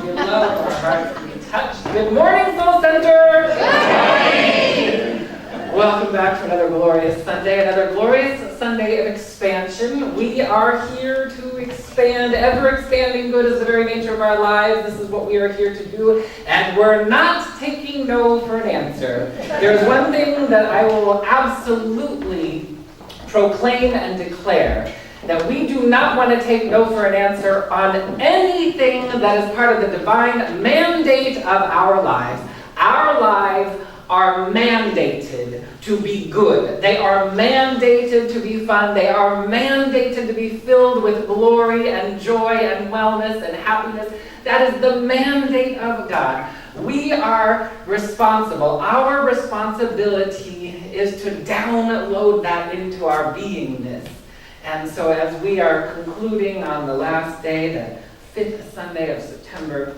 We love our hearts to be touched. Good morning, Soul Center! Welcome back to another glorious Sunday of expansion. We are here to expand. Ever-expanding good is the very nature of our lives. This is what we are here to do, and we're not taking no for an answer. There's one thing that I will absolutely proclaim and declare, that we do not want to take no for an answer on anything that is part of the divine mandate of our lives. Our lives are mandated to be good. They are mandated to be fun. They are mandated to be filled with glory and joy and wellness and happiness. That is the mandate of God. We are responsible. Our responsibility is to download that into our beingness. And so as we are concluding on the last day, the 5th Sunday of September,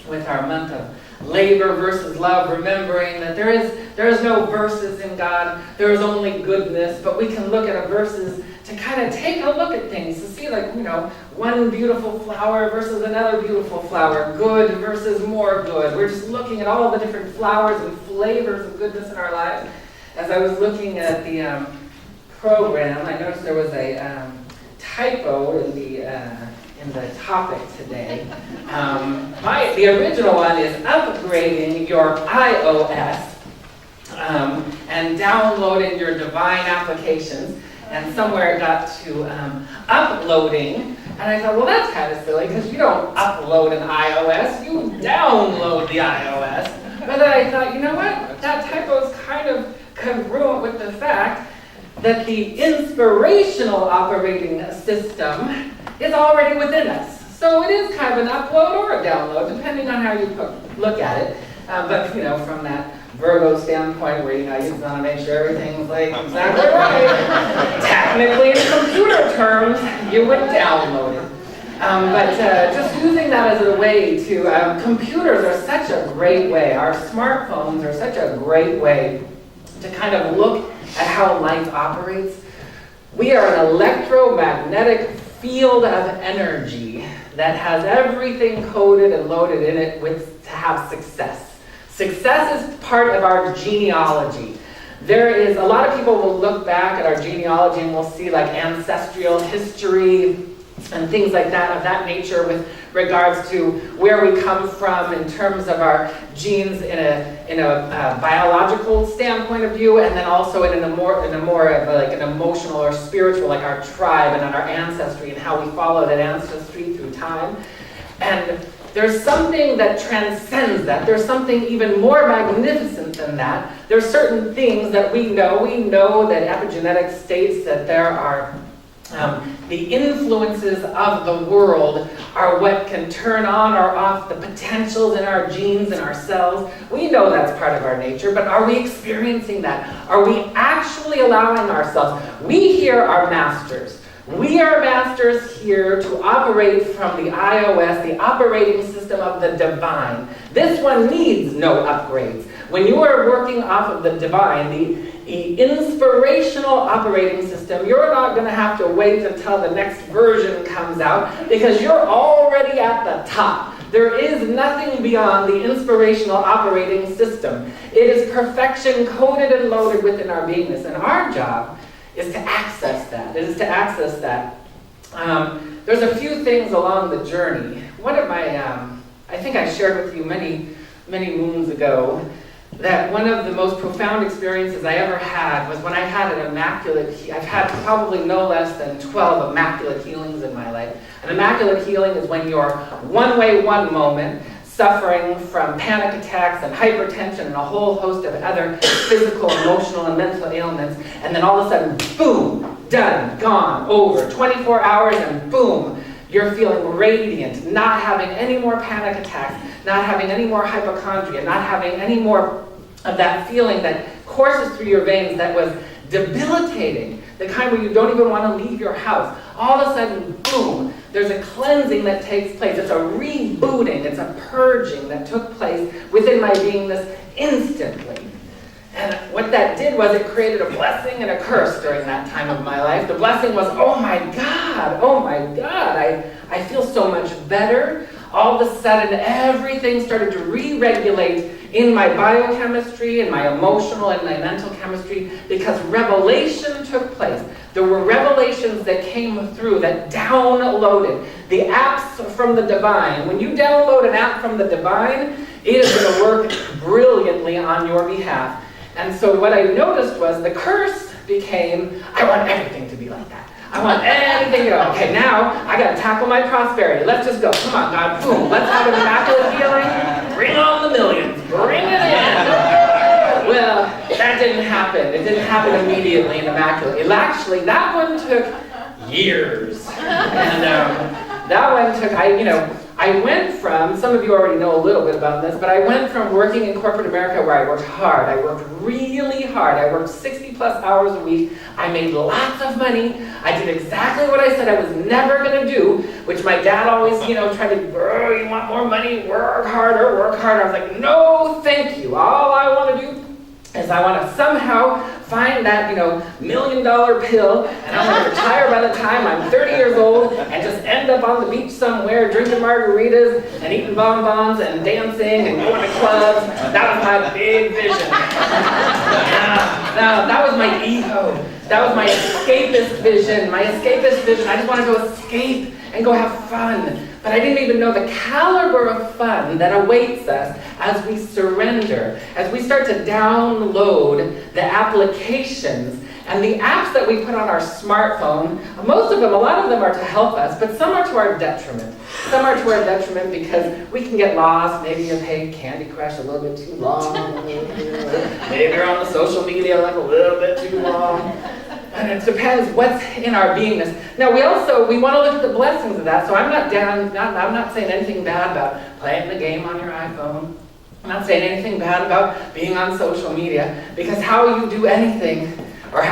with our month of labor versus love, remembering that there is no verses in God, there is only goodness, but we can look at our verses to kind of take a look at things, to see one beautiful flower versus another beautiful flower, good versus more good. We're just looking at all the different flowers and flavors of goodness in our lives. As I was looking at the program, I noticed there was a typo in the topic today. The original one is upgrading your iOS and downloading your divine applications. And somewhere it got to uploading. And I thought, well, that's kind of silly because you don't upload an iOS, you download the iOS. But then I thought, you know what? That typo is kind of congruent with the fact that the inspirational operating system is already within us. So it is kind of an upload or a download, depending on how you look at it. But from that Virgo standpoint, where you just want to make sure everything's exactly right. Technically, in computer terms, you would download it. But just using that as a way to, computers are such a great way, our smartphones are such a great way to kind of look at how life operates. We are an electromagnetic field of energy that has everything coded and loaded in it to have success. Success is part of our genealogy. A lot of people will look back at our genealogy and will see ancestral history and things like that, of that nature, with regards to where we come from in terms of our genes in a biological standpoint of view, and then also in a more of an emotional or spiritual, like our tribe and our ancestry and how we follow that ancestry through time. And there's something that transcends that. There's something even more magnificent than that. There's certain things that we know. We know that epigenetics states that there are the influences of the world are what can turn on or off the potentials in our genes and our cells. We know that's part of our nature, but are we experiencing that? Are we actually allowing ourselves? We here are masters. We are masters here to operate from the iOS, the operating system of the divine. This one needs no upgrades. When you are working off of the divine, the inspirational operating system, you're not going to have to wait until the next version comes out because you're already at the top. There is nothing beyond the inspirational operating system. It is perfection coded and loaded within our beingness, and our job is to access that. It is to access that. There's a few things along the journey. One of my, I think I shared with you many moons ago, that one of the most profound experiences I ever had was when I had I've had probably no less than 12 immaculate healings in my life. An immaculate healing is when you're one moment, suffering from panic attacks and hypertension and a whole host of other physical, emotional, and mental ailments, and then all of a sudden, boom, done, gone, over, 24 hours, and boom, you're feeling radiant, not having any more panic attacks, not having any more hypochondria, not having any more of that feeling that courses through your veins that was debilitating, the kind where you don't even want to leave your house. All of a sudden, boom, there's a cleansing that takes place. It's a rebooting, it's a purging that took place within my beingness instantly. And what that did was it created a blessing and a curse during that time of my life. The blessing was, oh my God, I feel so much better. all of a sudden everything started to re-regulate in my biochemistry, in my emotional and my mental chemistry, because revelation took place. There were revelations that came through that downloaded. The apps from the divine. When you download an app from the divine, it is going to work brilliantly on your behalf. And so what I noticed was the curse became, I want everything to be like that. I want anything to go. Okay, now I got to tackle my prosperity. Let's just go. Come on, God. Boom. Let's have an immaculate healing. Bring on the millions. Bring it in. Well, that didn't happen. It didn't happen immediately and immaculately. Actually, that one took years. And that one took, I went from, some of you already know a little bit about this, but I went from working in corporate America where I worked hard. I worked really hard. I worked 60 plus hours a week. I made lots of money. I did exactly what I said I was never going to do, which my dad always, tried to, you want more money? Work harder, work harder. I was like, no, thank you. All I want to do is I want to somehow find that, $1 million pill, and I'm going to retire by the time I'm 30 years old and just end up on the beach somewhere drinking margaritas and eating bonbons and dancing and going to clubs. That was my big vision. Now, that was my ego. That was my escapist vision. I just wanted to escape and go have fun. But I didn't even know the caliber of fun that awaits us as we surrender, as we start to download the applications and the apps that we put on our smartphone. Most of them, a lot of them are to help us, but some are to our detriment. Some are to our detriment because we can get lost. Maybe you played Candy Crush a little bit too long. Maybe you're on the social media like a little bit too long. And it depends what's in our beingness. Now we want to look at the blessings of that. So I'm not saying anything bad about playing the game on your iPhone. I'm not saying anything bad about being on social media, because how you do anything, or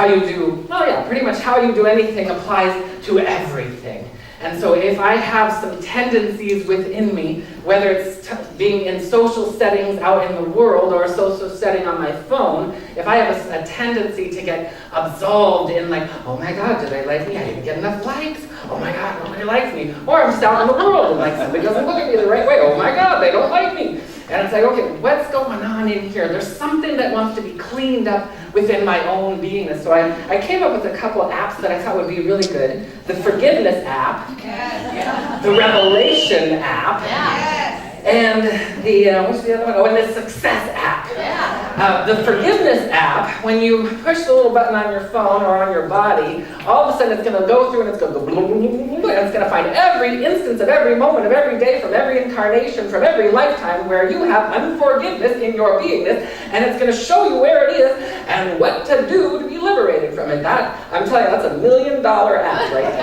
pretty much how you do anything applies to everything. And so if I have some tendencies within me, whether it's being in social settings out in the world or a social setting on my phone, if I have a tendency to get absolved in like, oh my God, did they like me? I didn't get enough likes. Oh my God, nobody likes me. Or I'm just out in the world and like somebody doesn't look at me the right way. Oh my God, they don't like me. And it's like, okay, what's going on in here? There's something that wants to be cleaned up within my own beingness. So I came up with a couple of apps that I thought would be really good. The forgiveness app, the revelation app, and what's the other one? Oh, and the success app. The forgiveness app, when you push the little button on your phone or on your body, all of a sudden it's going to go through and it's going to go boom, boom, boom, boom, and it's going to find every instance of every moment of every day from every incarnation, from every lifetime where you have unforgiveness in your beingness, and it's going to show you where it is and what to do to be liberated from it. That, I'm telling you, that's $1 million app right there.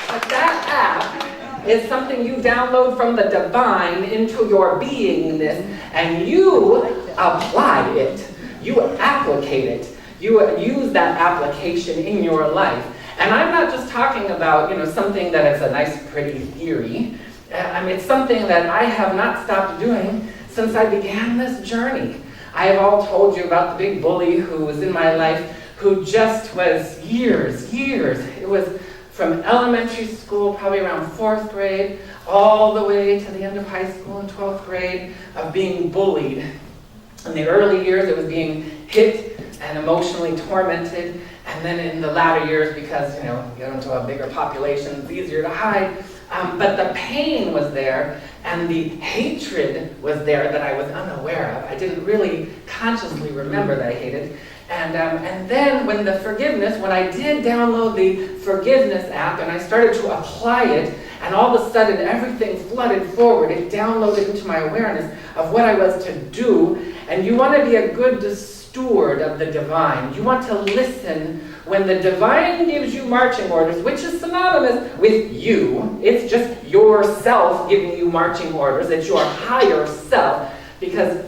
But that app is something you download from the divine into your beingness, and you apply it. You applicate it. You use that application in your life. And I'm not just talking about, something that is a nice, pretty theory. It's something that I have not stopped doing since I began this journey. I have all told you about the big bully who was in my life, who just was years. It was from elementary school, probably around 4th grade, all the way to the end of high school in 12th grade, of being bullied. In the early years, it was being hit and emotionally tormented. And then in the latter years, because, you get into a bigger population, it's easier to hide. But the pain was there, and the hatred was there that I was unaware of. I didn't really consciously remember that I hated. And then when I did download the forgiveness app and I started to apply it, and all of a sudden everything flooded forward, it downloaded into my awareness of what I was to do. And you want to be a good steward of the divine. You want to listen when the divine gives you marching orders, which is synonymous with you. It's just yourself giving you marching orders. It's your higher self, because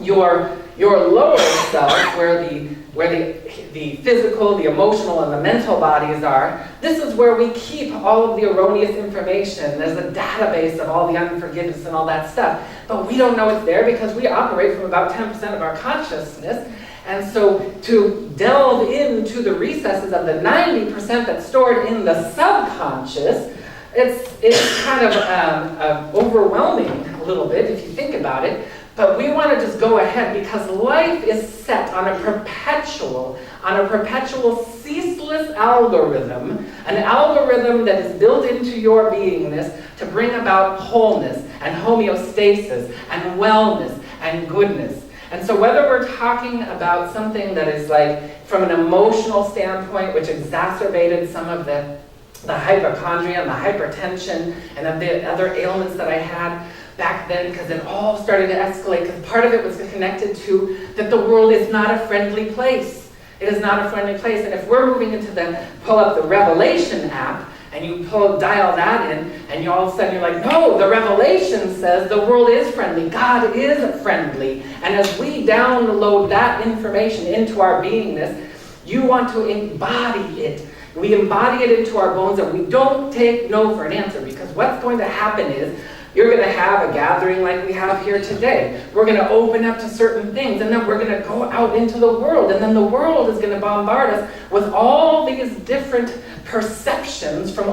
your lower self, where the physical, the emotional, and the mental bodies are, this is where we keep all of the erroneous information. There's a database of all the unforgiveness and all that stuff. But we don't know it's there because we operate from about 10% of our consciousness. And so to delve into the recesses of the 90% that's stored in the subconscious, it's kind of overwhelming a little bit if you think about it. But we want to just go ahead because life is set on a perpetual, ceaseless algorithm, an algorithm that is built into your beingness to bring about wholeness and homeostasis and wellness and goodness. And so whether we're talking about something that is like from an emotional standpoint, which exacerbated some of the hypochondria and the hypertension and the other ailments that I had back then, because it all started to escalate, because part of it was connected to that the world is not a friendly place. It is not a friendly place. And if we're moving into pull up the Revelation app, and you dial that in, and all of a sudden you're like, no, the Revelation says the world is friendly. God is friendly. And as we download that information into our beingness, you want to embody it. We embody it into our bones, and we don't take no for an answer, because what's going to happen is you're going to have a gathering like we have here today. We're going to open up to certain things, and then we're going to go out into the world, and then the world is going to bombard us with all these different perceptions from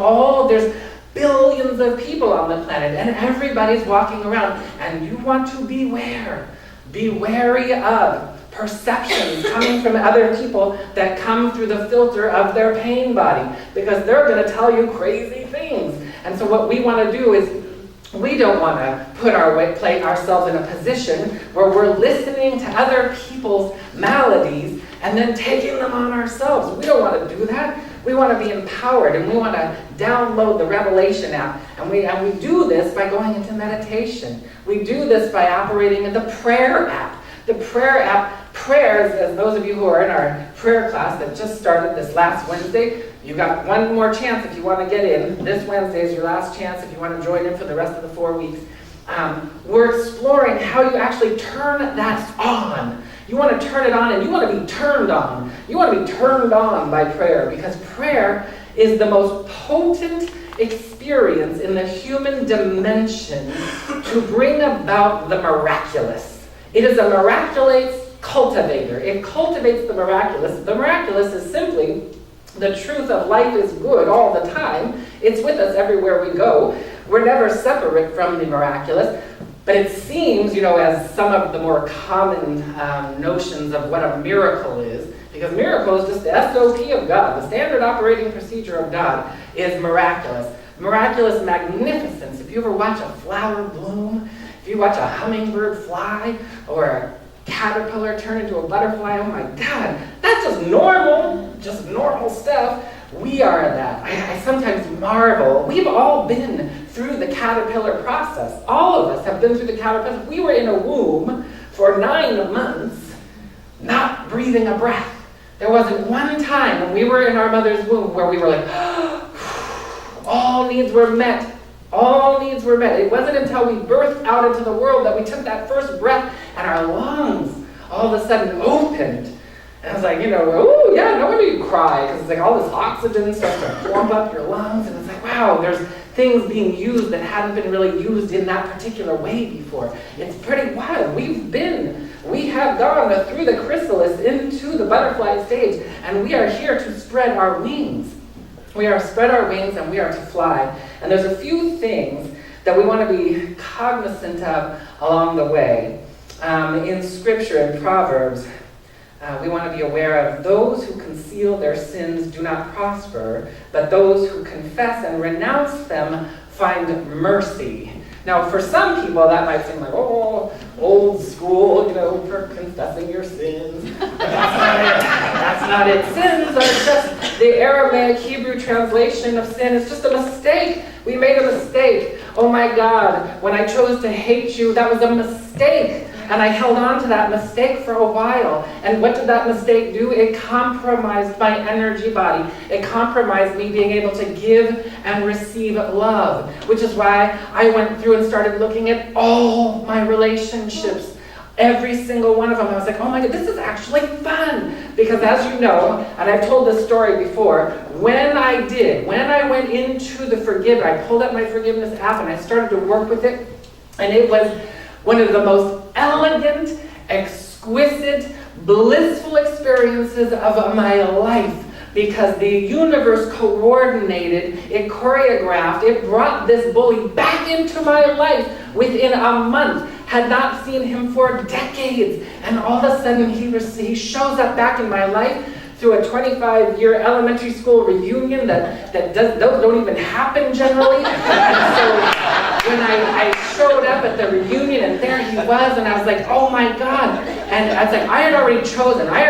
there's billions of people on the planet, and everybody's walking around, and you want to beware. Be wary of perceptions coming from other people that come through the filter of their pain body, because they're going to tell you crazy things. And so what we want to do is we don't want to put ourselves in a position where we're listening to other people's maladies and then taking them on ourselves. We don't want to do that. We want to be empowered, and we want to download the Revelation app. And we do this by going into meditation. We do this by operating in the prayer app. The prayer app, prayers, as those of you who are in our prayer class that just started this last Wednesday, you got one more chance if you want to get in. This Wednesday is your last chance if you want to join in for the rest of the 4 weeks. We're exploring how you actually turn that on. You want to turn it on, and you want to be turned on. You want to be turned on by prayer, because prayer is the most potent experience in the human dimension to bring about the miraculous. It is a miraculous cultivator. It cultivates the miraculous. The miraculous is simply the truth of life is good all the time. It's with us everywhere we go. We're never separate from the miraculous. But it seems, as some of the more common notions of what a miracle is, because miracle is just the SOP of God, the standard operating procedure of God is miraculous. Miraculous magnificence. If you ever watch a flower bloom, if you watch a hummingbird fly, or a caterpillar turn into a butterfly, oh my God, that's just normal stuff. We are that. I sometimes marvel. We've all been through the caterpillar process. All of us have been through the caterpillar process. We were in a womb for 9 months, not breathing a breath. There wasn't one time when we were in our mother's womb where we were like, all needs were met. All needs were met. It wasn't until we birthed out into the world that we took that first breath and our lungs all of a sudden opened. And I was like, oh yeah, no wonder you cry, because it's like all this oxygen starts to plump up your lungs, and it's like, wow, there's things being used that hadn't been really used in that particular way before. It's pretty wild. We have gone through the chrysalis into the butterfly stage, and we are here to spread our wings. We are to spread our wings, and we are to fly. And there's a few things that we want to be cognizant of along the way. In Scripture, in Proverbs, we want to be aware of those who conceal their sins do not prosper, but those who confess and renounce them find mercy. Now, for some people, that might seem like, old school, for confessing your sins. But that's not it. Sins are just the Aramaic Hebrew translation of sin. It's just a mistake. We made a mistake. Oh my God, when I chose to hate you, that was a mistake. And I held on to that mistake for a while. And what did that mistake do? It compromised my energy body. It compromised me being able to give and receive love, which is why I went through and started looking at all my relationships. Every single one of them. I was like, oh my God, this is actually fun. Because as you know, and I've told this story before, when I went into the forgiveness, I pulled up my forgiveness app and I started to work with it. And it was one of the most elegant, exquisite, blissful experiences of my life, because the universe coordinated, it choreographed, it brought this bully back into my life within a month. Had not seen him for decades, and all of a sudden he shows up back in my life through a 25-year elementary school reunion that don't even happen generally. And so when I showed up at the reunion and there he was, and I was like, oh my God. And I was like, I had already chosen, I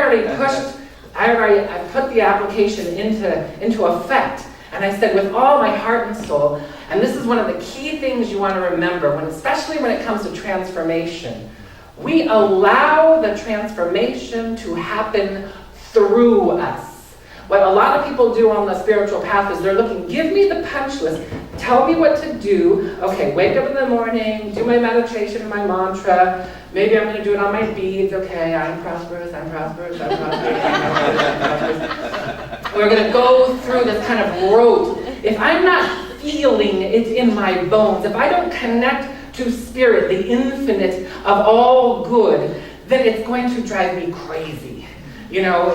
put the application into effect. And I said, with all my heart and soul, and this is one of the key things you want to remember, especially when it comes to transformation, we allow the transformation to happen through us. What a lot of people do on the spiritual path is they're looking, give me the punch list, tell me what to do. Okay, wake up in the morning, do my meditation and my mantra. Maybe I'm going to do it on my beads. Okay, I'm prosperous, I'm prosperous, I'm prosperous, I'm prosperous. We're going to go through this kind of rote. If I'm not feeling it in my bones, if I don't connect to spirit, the infinite of all good, then it's going to drive me crazy. You know,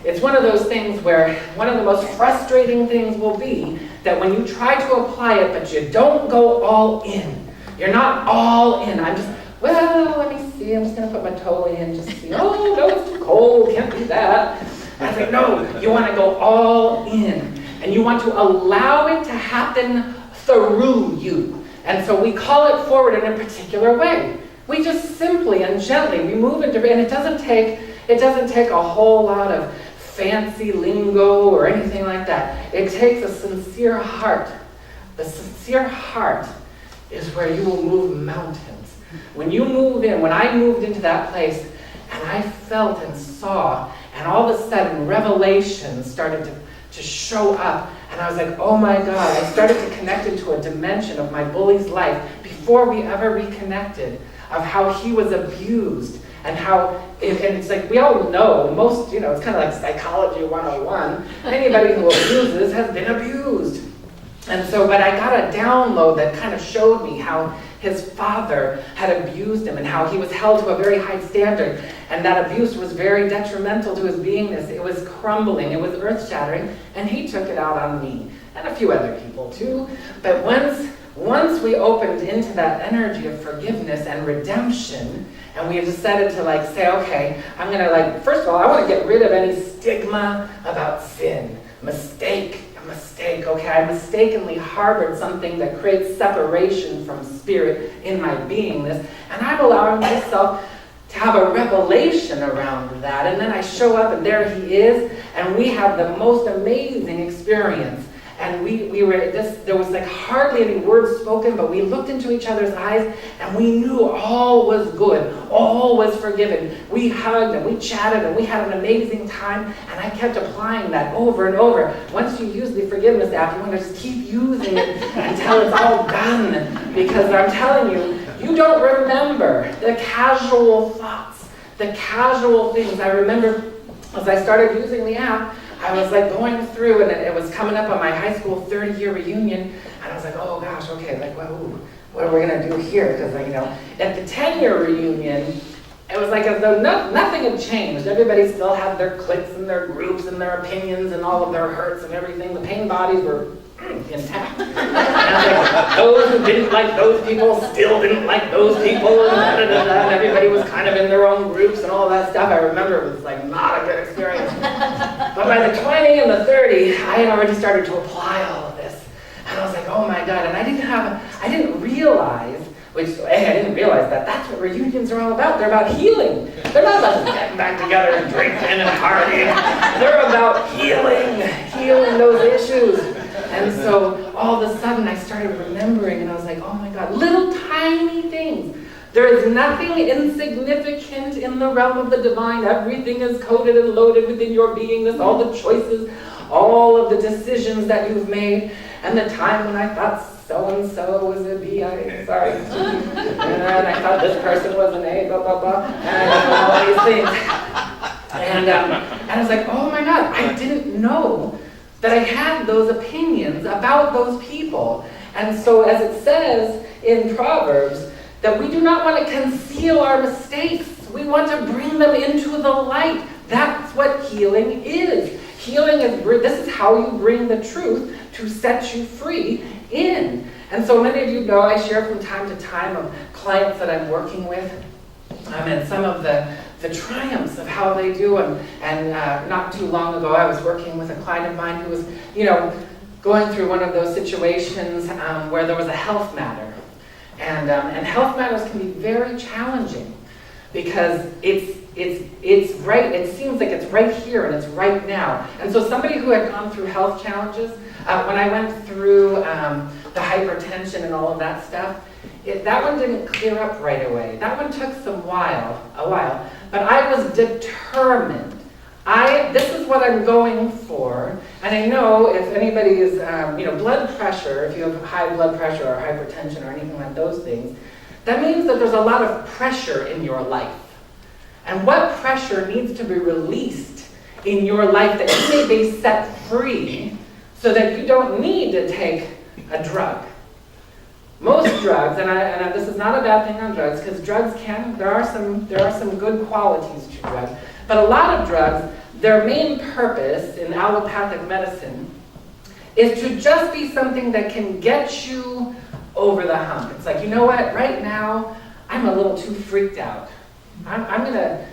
it's one of those things where one of the most frustrating things will be that when you try to apply it, but you don't go all in. You're not all in. Well, let me see. I'm just going to put my toe in, just see. Oh, no, it's too cold. Can't do that. I was like, no, you want to go all in. And you want to allow it to happen through you. And so we call it forward in a particular way. We just simply and gently, we move into, and it doesn't take a whole lot of fancy lingo or anything like that. It takes a sincere heart. The sincere heart is where you will move mountains. When you move in, when I moved into that place, and I felt and saw, and all of a sudden revelation started to show up, and I was like, oh my God, I started to connect into a dimension of my bully's life before we ever reconnected, of how he was abused, and how, and it's like, we all know, most, it's kind of like psychology 101, anybody who abuses has been abused. And so, but I got a download that kind of showed me how his father had abused him and how he was held to a very high standard, and that abuse was very detrimental to his beingness. It was crumbling, it was earth-shattering, and he took it out on me, and a few other people too. But once we opened into that energy of forgiveness and redemption, and we decided to say, okay, I'm gonna first of all, I want to get rid of any stigma about sin, mistake, okay? I mistakenly harbored something that creates separation from spirit in my beingness, and I'm allowing myself to have a revelation around that. And then I show up, and there he is, and we have the most amazing experience. And there was hardly any words spoken, but we looked into each other's eyes, and we knew all was good, all was forgiven. We hugged, and we chatted, and we had an amazing time, and I kept applying that over and over. Once you use the forgiveness app, you want to just keep using it until it's all done, because I'm telling you, you don't remember the casual thoughts, the casual things. I remember as I started using the app, I was going through, and it was coming up on my high school 30-year reunion, and I was like, oh gosh, okay, what are we going to do here? Because, at the 10-year reunion, it was like as though nothing had changed. Everybody still had their cliques and their groups and their opinions and all of their hurts and everything. The pain bodies were intact. And those who didn't like those people still didn't like those people, and everybody was kind of in their own groups and all that stuff. I remember it was not a good experience. But by the 20 and the 30, I had already started to apply all of this. And I was like, oh my God. And I didn't realize that that's what reunions are all about. They're about healing. They're not about getting back together and drinking and partying. They're about healing those issues. And so all of a sudden I started remembering, and I was like, oh my God, little tiny things. There is nothing insignificant in the realm of the divine. Everything is coded and loaded within your beingness, all the choices, all of the decisions that you've made, and the time when I thought so-and-so was a B, and I thought this person was an A, blah, blah, blah, and all these things. And I was like, oh my God, I didn't know that I had those opinions about those people. And so as it says in Proverbs, that we do not want to conceal our mistakes. We want to bring them into the light. That's what healing is. Healing is, this is how you bring the truth to set you free in. And so many of you know I share from time to time of clients that I'm working with, and some of the triumphs of how they do. And not too long ago, I was working with a client of mine who was, going through one of those situations where there was a health matter. And health matters can be very challenging because it's right, it seems like it's right here and it's right now. And so somebody who had gone through health challenges, when I went through the hypertension and all of that stuff, that one didn't clear up right away. That one took a while, but I was determined. This is what I'm going for, and I know if anybody is, blood pressure, if you have high blood pressure or hypertension or anything like those things, that means that there's a lot of pressure in your life. And what pressure needs to be released in your life that you may be set free so that you don't need to take a drug. Most drugs, and this is not a bad thing on drugs, because drugs there are some good qualities to drugs, but a lot of drugs, their main purpose in allopathic medicine is to just be something that can get you over the hump. It's like, you know what, right now, I'm a little too freaked out. I'm gonna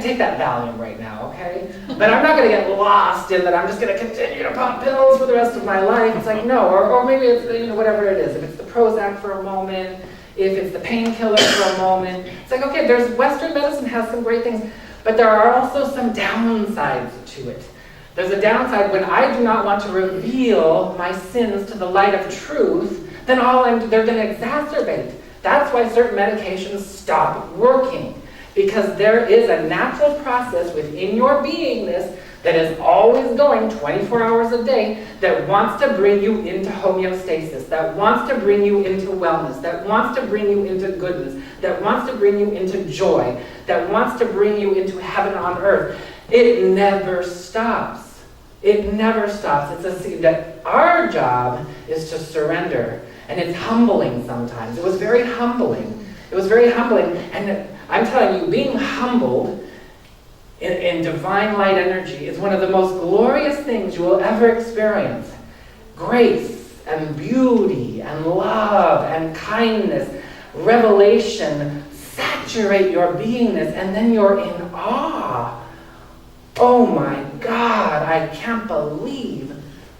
take that Valium right now, okay? But I'm not gonna get lost in that I'm just gonna continue to pop pills for the rest of my life. It's like, no, or maybe it's, whatever it is. If it's the Prozac for a moment, if it's the painkiller for a moment. It's like, okay, Western medicine has some great things, but there are also some downsides to it. There's a downside when I do not want to reveal my sins to the light of truth, then they're gonna exacerbate. That's why certain medications stop working. Because there is a natural process within your beingness that is always going 24 hours a day that wants to bring you into homeostasis, that wants to bring you into wellness, that wants to bring you into goodness, that wants to bring you into joy, that wants to bring you into heaven on earth. It never stops. It never stops. That our job is to surrender. And it's humbling sometimes. It was very humbling. And I'm telling you, being humbled in divine light energy is one of the most glorious things you will ever experience. Grace and beauty and love and kindness, revelation saturate your beingness, and then you're in awe. Oh my God, I can't believe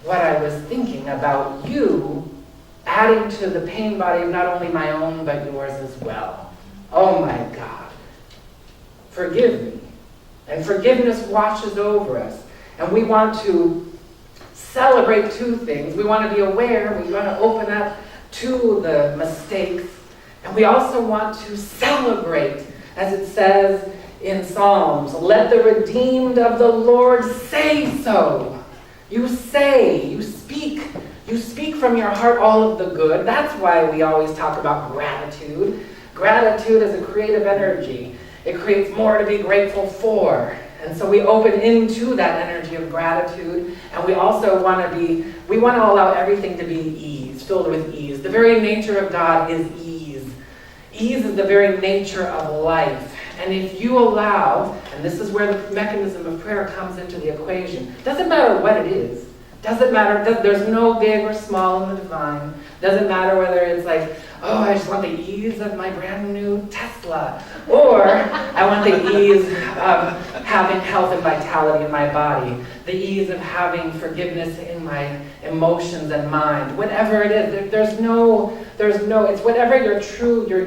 what I was thinking about you, adding to the pain body of not only my own, but yours as well. Oh my God. Forgive me. And forgiveness washes over us. And we want to celebrate two things. We want to be aware. We want to open up to the mistakes. And we also want to celebrate, as it says in Psalms, let the redeemed of the Lord say so. You say, you speak from your heart all of the good. That's why we always talk about gratitude. Gratitude is a creative energy. It creates more to be grateful for. And so we open into that energy of gratitude, and we also want to allow everything to be ease, filled with ease. The very nature of God is ease. Ease is the very nature of life. And if you allow, and this is where the mechanism of prayer comes into the equation, doesn't matter what it is. Doesn't matter, there's no big or small in the divine. Doesn't matter whether it's like, oh, I just want the ease of my brand new Tesla. Or I want the ease of having health and vitality in my body. The ease of having forgiveness in my emotions and mind. Whatever it is, it's whatever your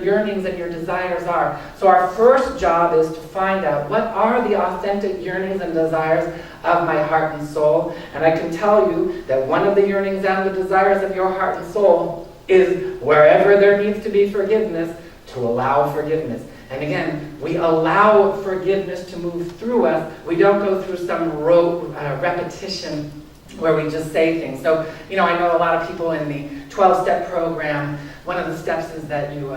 yearnings and your desires are. So our first job is to find out what are the authentic yearnings and desires of my heart and soul. And I can tell you that one of the yearnings and the desires of your heart and soul is wherever there needs to be forgiveness, to allow forgiveness. And again, we allow forgiveness to move through us. We don't go through some repetition where we just say things. So, I know a lot of people in the 12-step program, one of the steps is that you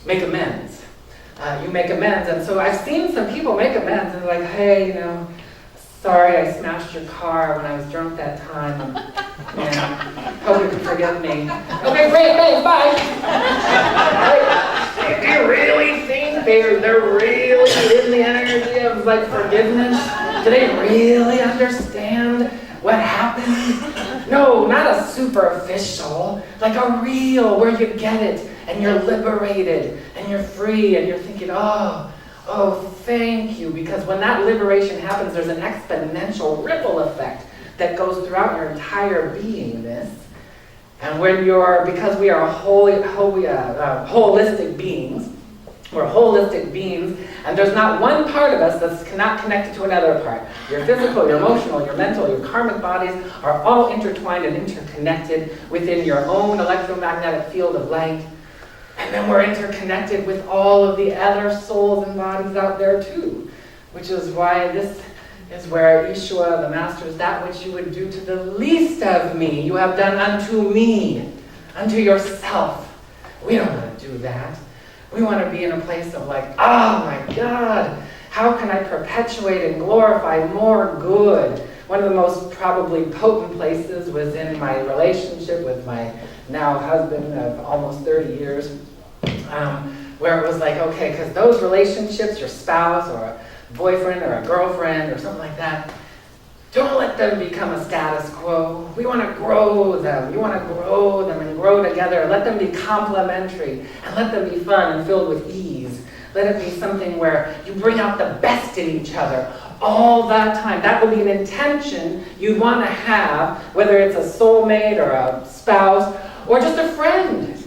make amends. You make amends. And so I've seen some people make amends and they're like, hey, sorry I smashed your car when I was drunk that time. Hope you can forgive me. Okay, great, thanks, bye. Do you really think they're really in the energy of like forgiveness? Do they really understand what happened? No, not a superficial, like a real where you get it and you're liberated and you're free and you're thinking, oh, thank you. Because when that liberation happens, there's an exponential ripple effect that goes throughout your entire beingness. And when because we are holistic beings, we're holistic beings, and there's not one part of us that's not connected to another part. Your physical, your emotional, your mental, your karmic bodies are all intertwined and interconnected within your own electromagnetic field of light. And then we're interconnected with all of the other souls and bodies out there too, which is why this is where Yeshua, the Master, is that which you would do to the least of me, you have done unto me, unto yourself. We don't want to do that. We want to be in a place of like, oh my God, how can I perpetuate and glorify more good? One of the most probably potent places was in my relationship with my now husband of almost 30 years, where it was like, okay, because those relationships, your spouse or a boyfriend or a girlfriend or something like that, don't let them become a status quo. We want to grow them. You want to grow them and grow together. Let them be complementary and let them be fun and filled with ease. Let it be something where you bring out the best in each other all the time. That will be an intention you'd want to have, whether it's a soulmate or a spouse or just a friend.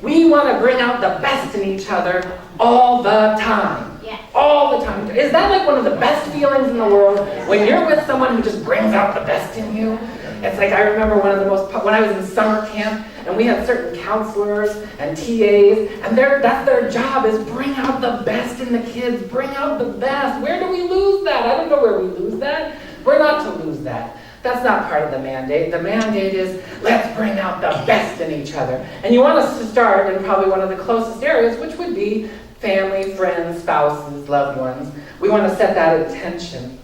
We want to bring out the best in each other all the time. Yes. All the time. Is that like one of the best feelings in the world? When you're with someone who just brings out the best in you? It's like, I remember when I was in summer camp, and we had certain counselors and TAs, and that's their job, is bring out the best in the kids, bring out the best. Where do we lose that? I don't know where we lose that. We're not to lose that. That's not part of the mandate. The mandate is, let's bring out the best in each other. And you want us to start in probably one of the closest areas, which would be family, friends, spouses, loved ones. We want to set that intention.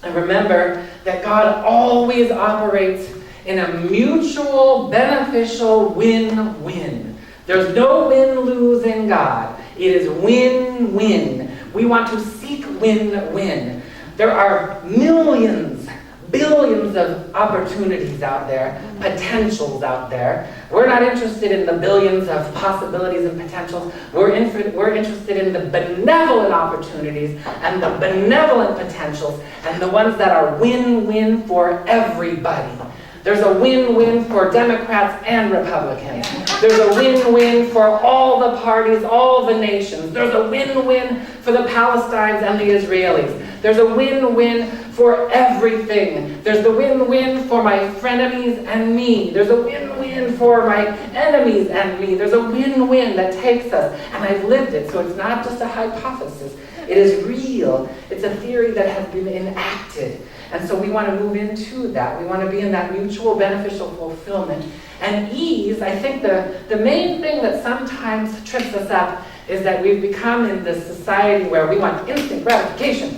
And remember that God always operates in a mutual, beneficial win-win. There's no win-lose in God. It is win-win. We want to seek win-win. There are millions, billions of opportunities out there, potentials out there. We're not interested in the billions of possibilities and potentials. We're interested in the benevolent opportunities and the benevolent potentials and the ones that are win-win for everybody. There's a win-win for Democrats and Republicans. There's a win-win for all the parties, all the nations. There's a win-win for the Palestinians and the Israelis. There's a win-win for everything. There's the win-win for my frenemies and me. There's a win-win for my enemies and me. There's a win-win that takes us. And I've lived it, so it's not just a hypothesis. It is real. It's a theory that has been enacted. And so we want to move into that. We want to be in that mutual beneficial fulfillment. And ease, I think the main thing that sometimes trips us up is that we've become in this society where we want instant gratification.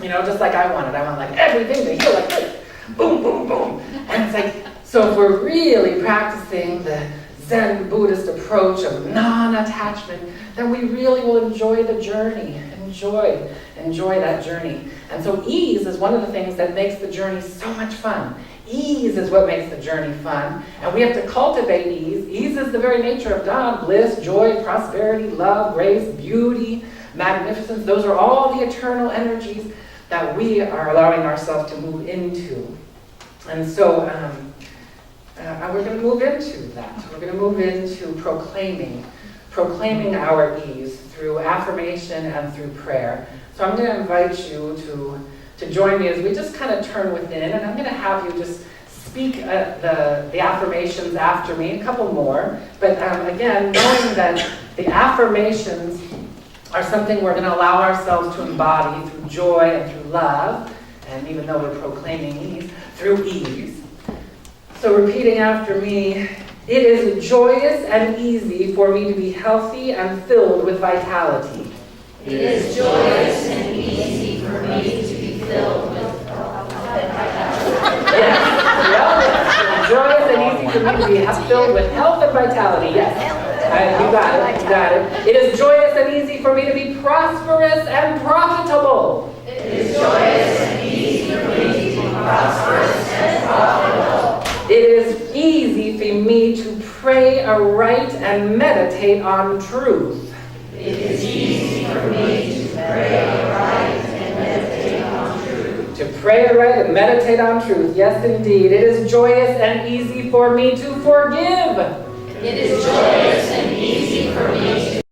You know, just like I want it. I want like everything to heal like this. Boom, boom, boom. And it's like, so if we're really practicing the Zen Buddhist approach of non-attachment, then we really will enjoy the journey. Enjoy that journey. And so ease is one of the things that makes the journey so much fun. Ease is what makes the journey fun. And we have to cultivate ease. Ease is the very nature of God. Bliss, joy, prosperity, love, grace, beauty, magnificence. Those are all the eternal energies that we are allowing ourselves to move into. And so we're going to move into that. We're going to move into proclaiming our ease through affirmation and through prayer. So I'm going to invite you to join me as we just kind of turn within, and I'm going to have you just speak the affirmations after me, a couple more. But again, knowing that the affirmations are something we're going to allow ourselves to embody through joy and through love, and even though we're proclaiming ease, through ease. So repeating after me, it is joyous and easy for me to be healthy and filled with vitality. It is joyous and easy for me to be filled with vitality. Yes, joyous and easy for me to be filled with health and vitality, yes. You got it, you got it. It is joyous and easy for me to be prosperous and profitable. It is joyous and easy for me to be prosperous and profitable. It is easy for me to pray aright and meditate on truth. It is easy for me to pray aright and meditate on truth. To pray aright and meditate on truth. Yes, indeed. It is joyous and easy for me to forgive. It is joyous and easy for me to